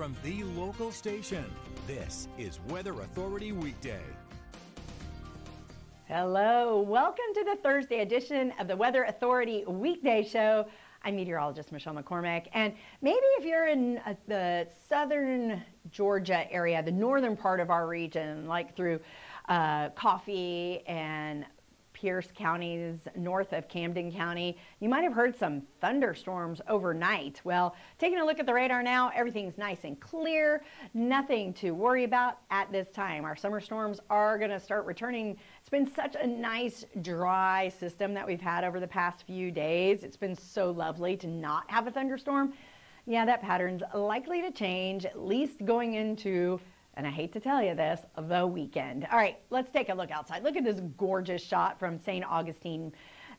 from the local station. This is Weather Authority Weekday. Hello, welcome to the Thursday edition of the Weather Authority Weekday Show. I'm meteorologist Michelle McCormick, and maybe if you're in the southern Georgia area, the northern part of our region, like through Coffee and Pierce counties, north of Camden County, you might have heard some thunderstorms overnight. Well, taking a look at the radar now, everything's nice and clear, nothing to worry about at this time. Our summer storms are going to start returning. It's been such a nice dry system that we've had over the past few days. It's been so lovely to not have a thunderstorm. Yeah, that pattern's likely to change, at least going into, and I hate to tell you this, the weekend. All right, let's take a look outside. Look at this gorgeous shot from St. Augustine.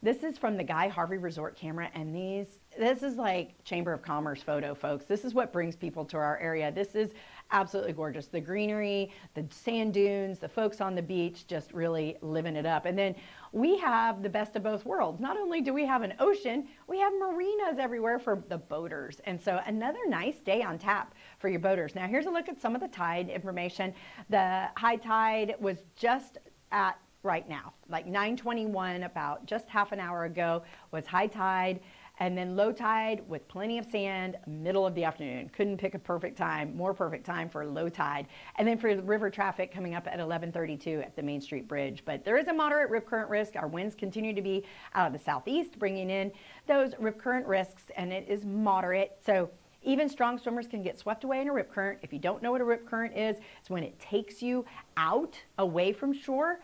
This is from the Guy Harvey Resort camera, and this is like Chamber of Commerce photo, folks. This is what brings people to our area. This is absolutely gorgeous. The greenery, the sand dunes, the folks on the beach just really living it up. And then we have the best of both worlds. Not only do we have an ocean, we have marinas everywhere for the boaters. And so another nice day on tap for your boaters. Now here's a look at some of the tide information. The high tide was just at right now, like 9:21, about just half an hour ago was high tide. And then low tide with plenty of sand, middle of the afternoon. Couldn't pick a perfect time, more perfect time for low tide. And then for the river traffic coming up at 11:32 at the Main Street Bridge. But there is a moderate rip current risk. Our winds continue to be out of the southeast, bringing in those rip current risks, and it is moderate. So even strong swimmers can get swept away in a rip current. If you don't know what a rip current is, it's when it takes you out, away from shore.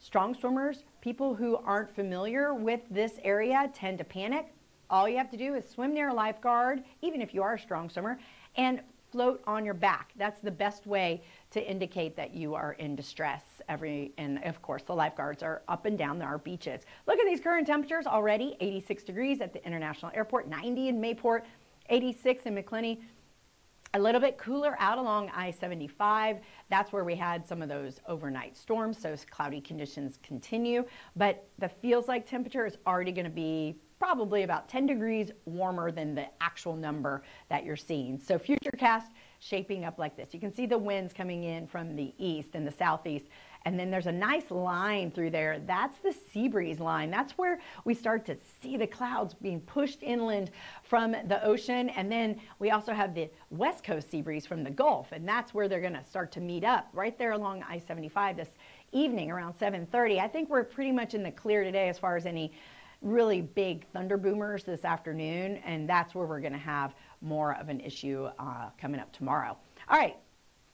Strong swimmers, people who aren't familiar with this area, tend to panic. All you have to do is swim near a lifeguard, even if you are a strong swimmer, and float on your back. That's the best way to indicate that you are in distress. And of course, the lifeguards are up and down our beaches. Look at these current temperatures already. 86 degrees at the International Airport, 90 in Mayport, 86 in McClenny. A little bit cooler out along I-75. That's where we had some of those overnight storms, so cloudy conditions continue. But the feels like temperature is already going to be probably about 10 degrees warmer than the actual number that you're seeing. So futurecast shaping up like this. You can see the winds coming in from the east and the southeast. And then there's a nice line through there. That's the sea breeze line. That's where we start to see the clouds being pushed inland from the ocean. And then we also have the west coast sea breeze from the Gulf. And that's where they're going to start to meet up right there along I-75 this evening around 7:30. I think we're pretty much in the clear today as far as any really big thunder boomers this afternoon. And that's where we're going to have more of an issue coming up tomorrow. All right.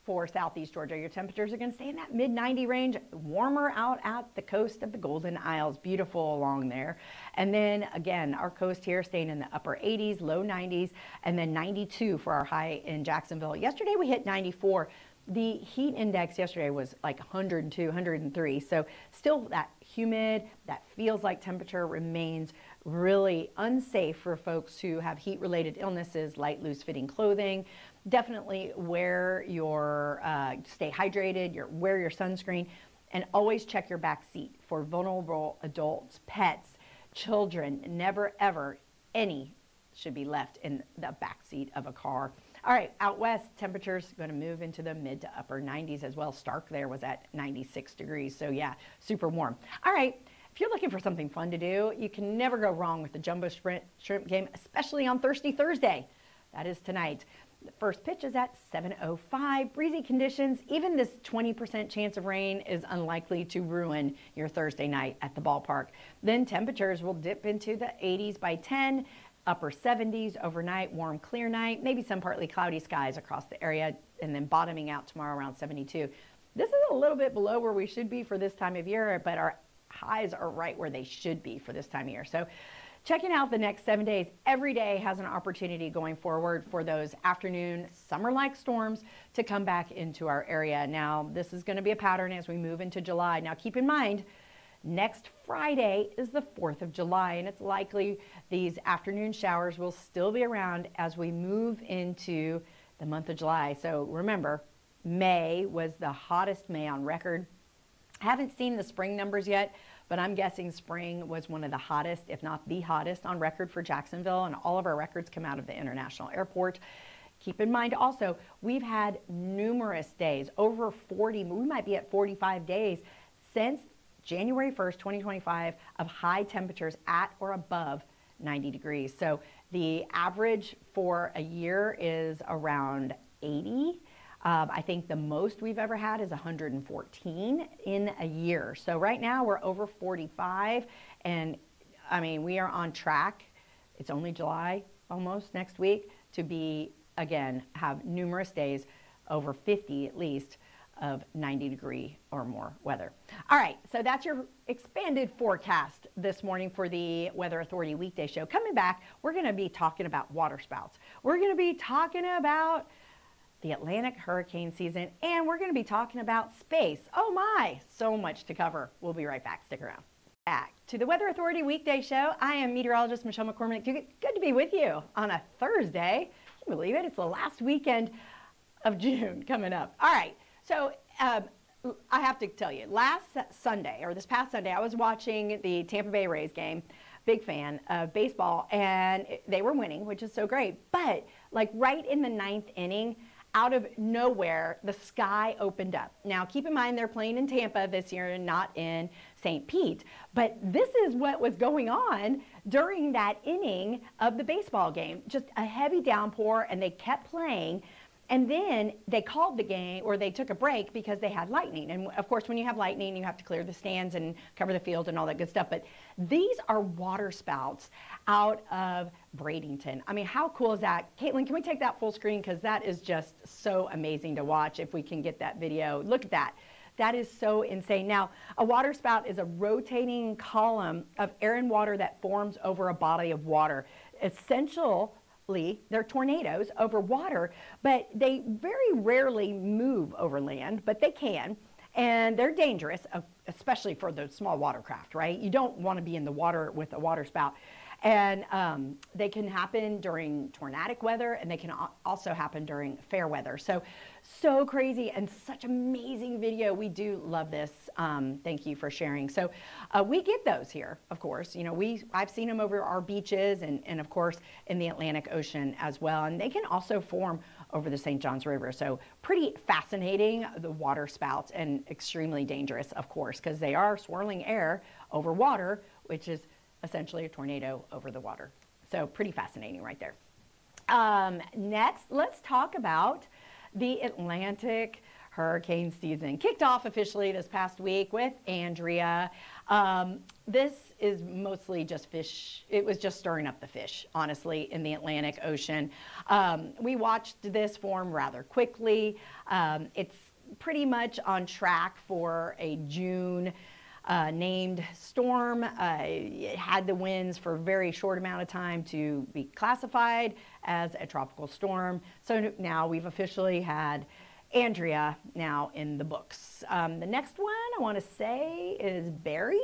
For southeast Georgia, your temperatures are going to stay in that mid-90 range, warmer out at the coast of the Golden Isles. Beautiful along there. And then again, our coast here staying in the upper 80s, low 90s, and then 92 for our high in Jacksonville. Yesterday we hit 94. The heat index yesterday was like 102, 103. So still that humid, that feels like temperature remains really unsafe for folks who have heat-related illnesses, light, loose-fitting clothing. Definitely wear your, stay hydrated, wear your sunscreen, and always check your back seat for vulnerable adults, pets, children. Never, ever, any should be left in the back seat of a car. All right, out west, temperatures going to move into the mid to upper 90s as well. Stark there was at 96 degrees, so yeah, super warm. All right, if you're looking for something fun to do, you can never go wrong with the Jumbo Shrimp game, especially on Thirsty Thursday. That is tonight. The first pitch is at 7:05. Breezy conditions. Even this 20% chance of rain is unlikely to ruin your Thursday night at the ballpark. Then temperatures will dip into the 80s by 10, upper 70s overnight, warm, clear night, maybe some partly cloudy skies across the area, and then bottoming out tomorrow around 72. This is a little bit below where we should be for this time of year, but our highs are right where they should be for this time of year. So checking out the next 7 days, every day has an opportunity going forward for those afternoon summer-like storms to come back into our area. Now, this is going to be a pattern as we move into July. Now, keep in mind, next Friday is the 4th of July, and it's likely these afternoon showers will still be around as we move into the month of July. So remember, May was the hottest May on record. I haven't seen the spring numbers yet, but I'm guessing spring was one of the hottest, if not the hottest, on record for Jacksonville, and all of our records come out of the International Airport. Keep in mind also, we've had numerous days, over 40, we might be at 45 days since January 1st, 2025, of high temperatures at or above 90 degrees. So the average for a year is around 80. I think the most we've ever had is 114 in a year. So right now we're over 45, and I mean, we are on track. It's only July almost next week to be, again, have numerous days over 50 at least of 90-degree or more weather. All right, so that's your expanded forecast this morning for the Weather Authority Weekday Show. Coming back, we're going to be talking about waterspouts. We're going to be talking about the Atlantic hurricane season, and we're going to be talking about space. Oh my, so much to cover. We'll be right back. Stick around. Back to the Weather Authority Weekday Show. I am meteorologist Michelle McCormick. Good to be with you on a Thursday. Can you believe it? It's the last weekend of June coming up. All right, so I have to tell you, this past Sunday, I was watching the Tampa Bay Rays game. Big fan of baseball, and they were winning, which is so great. But like right in the 9th inning, out of nowhere, the sky opened up. Now, keep in mind, they're playing in Tampa this year and not in St. Pete. But this is what was going on during that inning of the baseball game. Just a heavy downpour, and they kept playing. And then they called the game, or they took a break because they had lightning. And of course, when you have lightning, you have to clear the stands and cover the field and all that good stuff. But these are waterspouts out of Bradenton. I mean, how cool is that? Caitlin, can we take that full screen? Because that is just so amazing to watch if we can get that video. Look at that. That is so insane. Now, a waterspout is a rotating column of air and water that forms over a body of water. They're tornadoes over water, but they very rarely move over land, but they can, and they're dangerous, especially for the small watercraft, right? You don't want to be in the water with a waterspout. And they can happen during tornadic weather, and they can also happen during fair weather. So crazy, and such amazing video. We do love this. Thank you for sharing. So we get those here, of course. You know, I've seen them over our beaches and of course in the Atlantic Ocean as well. And they can also form over the St. Johns River. So pretty fascinating, the water spouts, and extremely dangerous, of course, because they are swirling air over water, which is essentially a tornado over the water. So pretty fascinating right there. Next, let's talk about the Atlantic hurricane season. Kicked off officially this past week with Andrea. This is mostly just fish. It was just stirring up the fish, honestly, in the Atlantic Ocean. We watched this form rather quickly. It's pretty much on track for a June named storm. It had the winds for a very short amount of time to be classified as a tropical storm. So now we've officially had Andrea now in the books. The next one I want to say is Barry.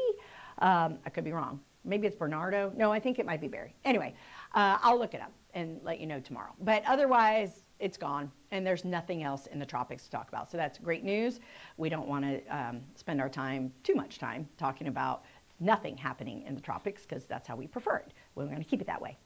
I could be wrong. Maybe it's Bernardo. No, I think it might be Barry. Anyway, I'll look it up and let you know tomorrow. But otherwise, it's gone, and there's nothing else in the tropics to talk about. So that's great news. We don't want to spend our time, too much time, talking about nothing happening in the tropics, because that's how we prefer it. We're going to keep it that way.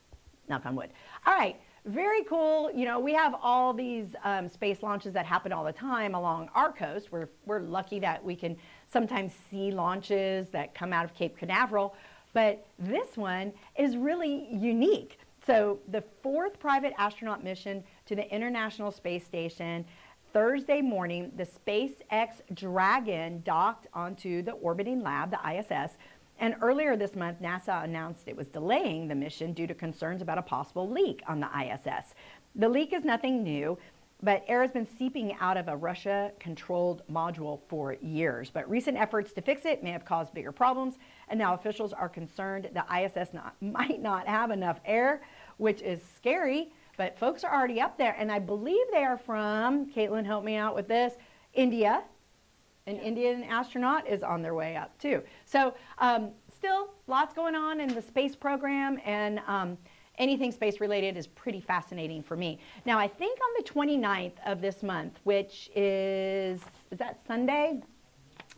Knock on wood. All right, very cool. You know, we have all these space launches that happen all the time along our coast. We're lucky that we can sometimes see launches that come out of Cape Canaveral, but this one is really unique. So the 4th private astronaut mission to the International Space Station, Thursday morning, the SpaceX Dragon docked onto the orbiting lab, the ISS, and earlier this month, NASA announced it was delaying the mission due to concerns about a possible leak on the ISS. The leak is nothing new, but air has been seeping out of a Russia-controlled module for years. But recent efforts to fix it may have caused bigger problems, and now officials are concerned the ISS might not have enough air, which is scary, but folks are already up there, and I believe they are from, Caitlin, help me out with this, India. An Indian astronaut is on their way up too. So still lots going on in the space program, and anything space related is pretty fascinating for me. Now, I think on the 29th of this month, which is that Sunday?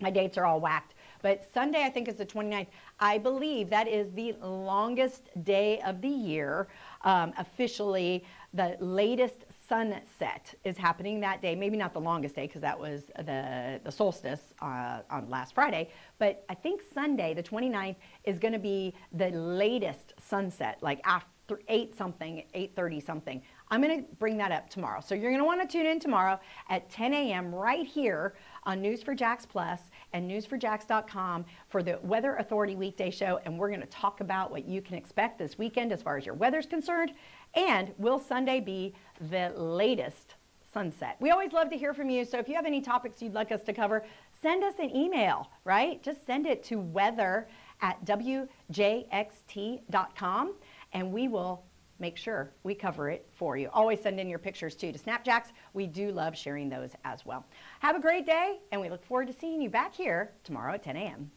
My dates are all whacked. But Sunday, I think, is the 29th. I believe that is the longest day of the year. Officially, the latest sunset is happening that day. Maybe not the longest day because that was the solstice on last Friday, but I think Sunday, the 29th, is going to be the latest sunset, like after 8 something, 8:30 something. I'm going to bring that up tomorrow. So you're going to want to tune in tomorrow at 10 a.m. right here on News4Jax Plus and news4jax.com for the Weather Authority Weekday Show. And we're going to talk about what you can expect this weekend as far as your weather's concerned. And will Sunday be the latest sunset? We always love to hear from you. So if you have any topics you'd like us to cover, send us an email, right? Just send it to weather@wjxt.com and we will make sure we cover it for you. Always send in your pictures too to Snapjacks. We do love sharing those as well. Have a great day, and we look forward to seeing you back here tomorrow at 10 a.m.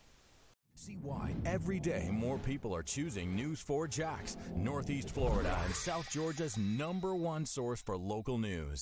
See why every day more people are choosing News4Jax, Northeast Florida and South Georgia's #1 source for local news.